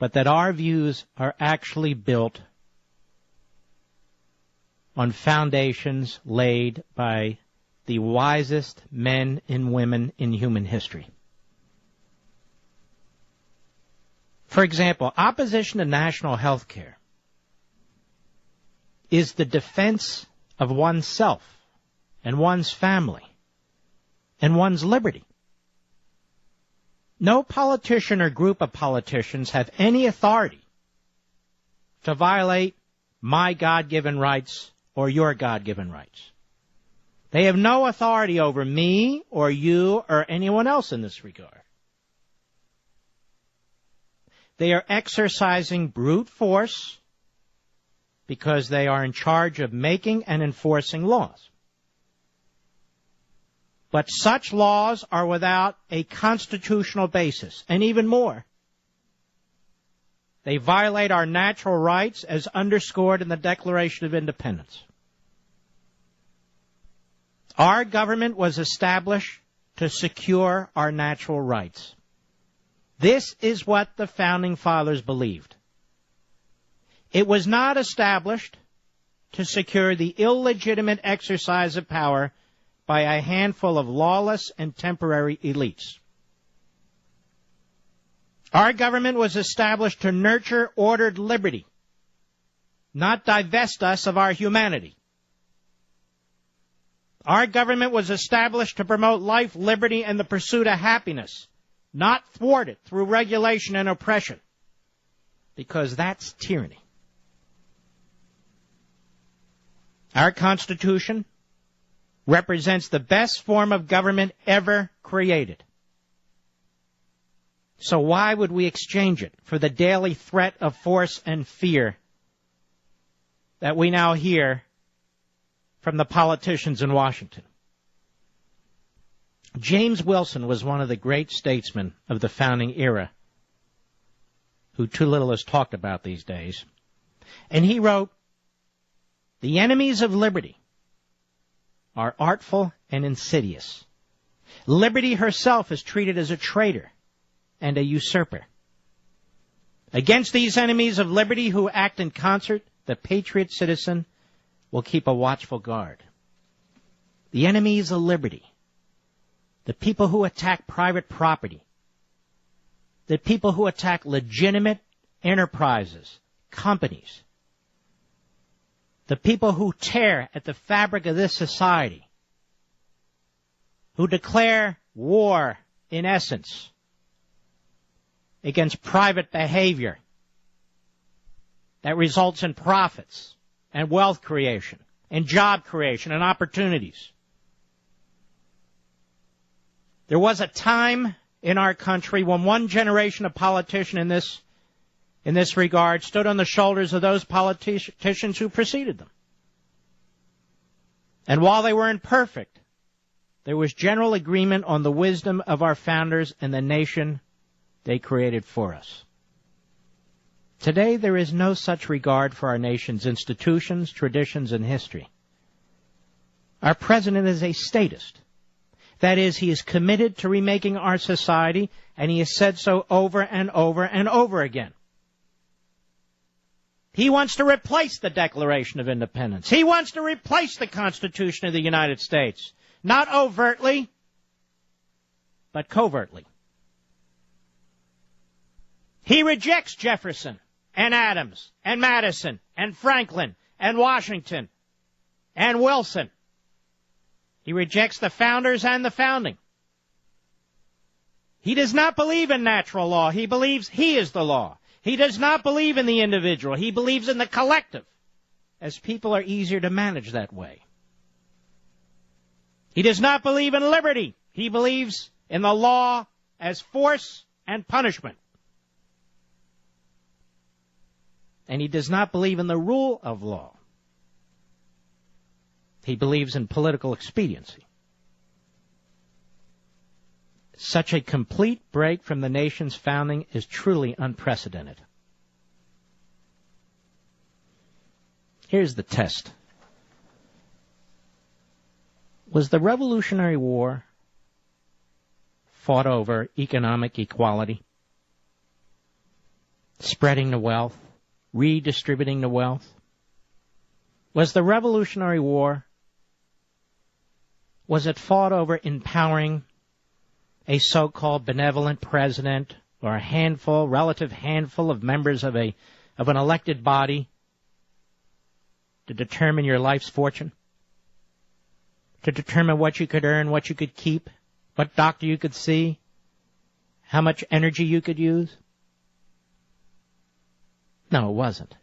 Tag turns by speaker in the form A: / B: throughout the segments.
A: but that our views are actually built on foundations laid by the wisest men and women in human history. For example, opposition to national health care is the defense of oneself and one's family and one's liberty. No politician or group of politicians have any authority to violate my God-given rights or your God-given rights. They have no authority over me or you or anyone else in this regard. They are exercising brute force because they are in charge of making and enforcing laws. But such laws are without a constitutional basis, and even more, they violate our natural rights as underscored in the Declaration of Independence. Our government was established to secure our natural rights. This is what the Founding Fathers believed. It was not established to secure the illegitimate exercise of power by a handful of lawless and temporary elites. Our government was established to nurture ordered liberty, not divest us of our humanity. Our government was established to promote life, liberty, and the pursuit of happiness, not thwart it through regulation and oppression, because that's tyranny. Our Constitution represents the best form of government ever created. So why would we exchange it for the daily threat of force and fear that we now hear from the politicians in Washington? James Wilson was one of the great statesmen of the founding era, who too little is talked about these days. And he wrote, "The enemies of liberty are artful and insidious. Liberty herself is treated as a traitor and a usurper. Against these enemies of liberty who act in concert, the patriot citizen will keep a watchful guard. The enemies of liberty, the people who attack private property, the people who attack legitimate enterprises, companies, the people who tear at the fabric of this society, who declare war, in essence, against private behavior that results in profits and wealth creation and job creation and opportunities. There was a time in our country when one generation of politicians in this regard stood on the shoulders of those politicians who preceded them. And while they were imperfect, there was general agreement on the wisdom of our founders and the nation they created for us. Today, there is no such regard for our nation's institutions, traditions, and history. Our president is a statist. That is, he is committed to remaking our society, and he has said so over and over and over again. He wants to replace the Declaration of Independence. He wants to replace the Constitution of the United States. Not overtly, but covertly. He rejects Jefferson and Adams and Madison and Franklin and Washington and Wilson. He rejects the founders and the founding. He does not believe in natural law. He believes he is the law. He does not believe in the individual. He believes in the collective, as people are easier to manage that way. He does not believe in liberty. He believes in the law as force and punishment. And he does not believe in the rule of law. He believes in political expediency. Such a complete break from the nation's founding is truly unprecedented. Here's the test. Was the Revolutionary War fought over economic equality? spreading the wealth, redistributing the wealth? Was the Revolutionary War, was it fought over empowering a so-called benevolent president or a relative handful of members of an elected body to determine your life's fortune? To determine what you could earn, what you could keep, what doctor you could see, how much energy you could use? No, it wasn't.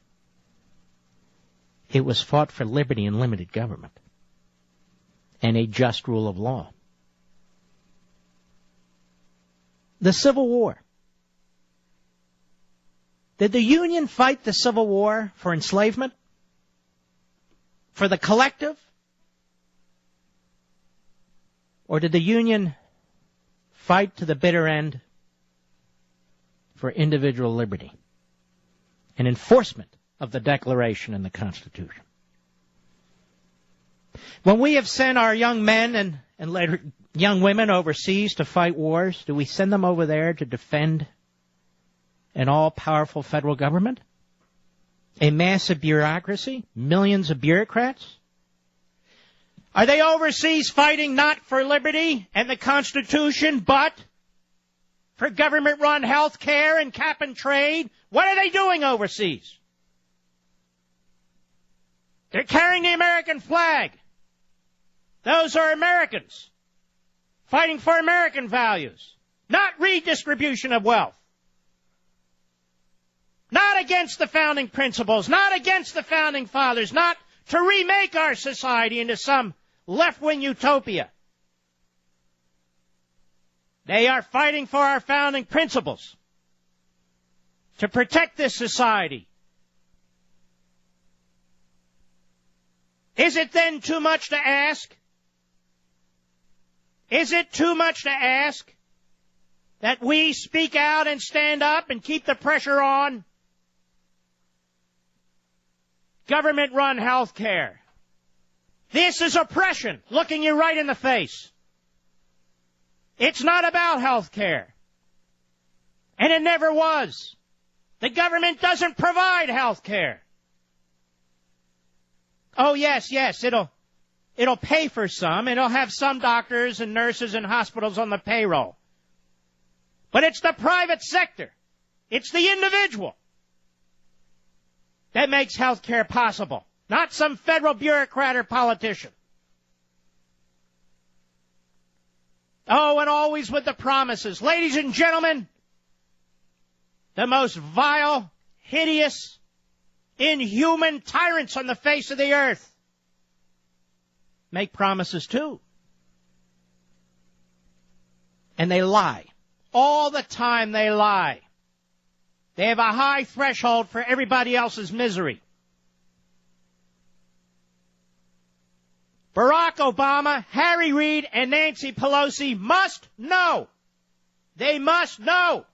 A: It was fought for liberty and limited government and a just rule of law. The Civil War. Did the Union fight the Civil War for enslavement? For the collective? Or did the Union fight to the bitter end for individual liberty and enforcement of the Declaration and the Constitution? When we have sent our young men and later young women overseas to fight wars, do we send them over there to defend an all-powerful federal government? A massive bureaucracy? Millions of bureaucrats? Are they overseas fighting not for liberty and the Constitution, but for government-run health care and cap and trade? What are they doing overseas? They're carrying the American flag. Those are Americans fighting for American values, not redistribution of wealth. Not against the founding principles, not against the founding fathers, not to remake our society into some left-wing utopia. They are fighting for our founding principles to protect this society. Is it then too much to ask? Is it too much to ask that we speak out and stand up and keep the pressure on? Government-run health care. This is oppression, looking you right in the face. It's not about health care. And it never was. The government doesn't provide health care. Oh, yes, it'll pay for some. It'll have some doctors and nurses and hospitals on the payroll. But it's the private sector. It's the individual that makes health care possible, not some federal bureaucrat or politician. Oh, and always with the promises. Ladies and gentlemen, the most vile, hideous, inhuman tyrants on the face of the earth make promises too. And they lie. All the time they lie. They have a high threshold for everybody else's misery. Barack Obama, Harry Reid, and Nancy Pelosi must know. They must know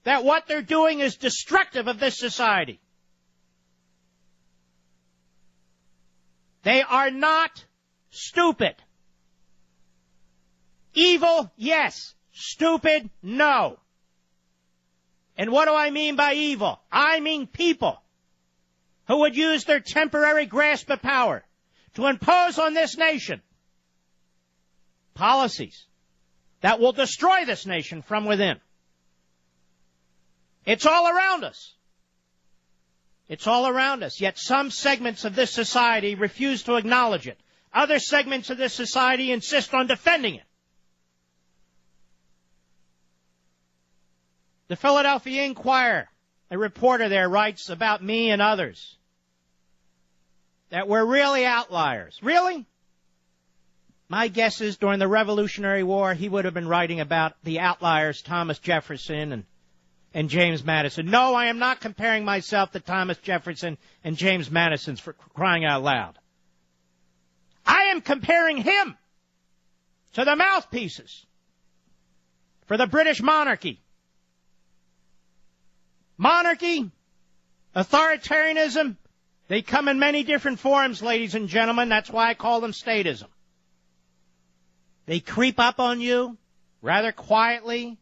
A: that what they're doing is destructive of this society. They are not stupid. Evil, yes. Stupid, no. And what do I mean by evil? I mean people who would use their temporary grasp of power to impose on this nation policies that will destroy this nation from within. It's all around us. It's all around us. Yet some segments of this society refuse to acknowledge it. Other segments of this society insist on defending it. The Philadelphia Inquirer, a reporter there, writes about me and others that we're really outliers. Really? My guess is during the Revolutionary War, he would have been writing about the outliers, Thomas Jefferson and James Madison. No, I am not comparing myself to Thomas Jefferson and James Madison, for crying out loud. I am comparing him to the mouthpieces for the British monarchy. Monarchy, authoritarianism, they come in many different forms, ladies and gentlemen. That's why I call them statism. They creep up on you rather quietly,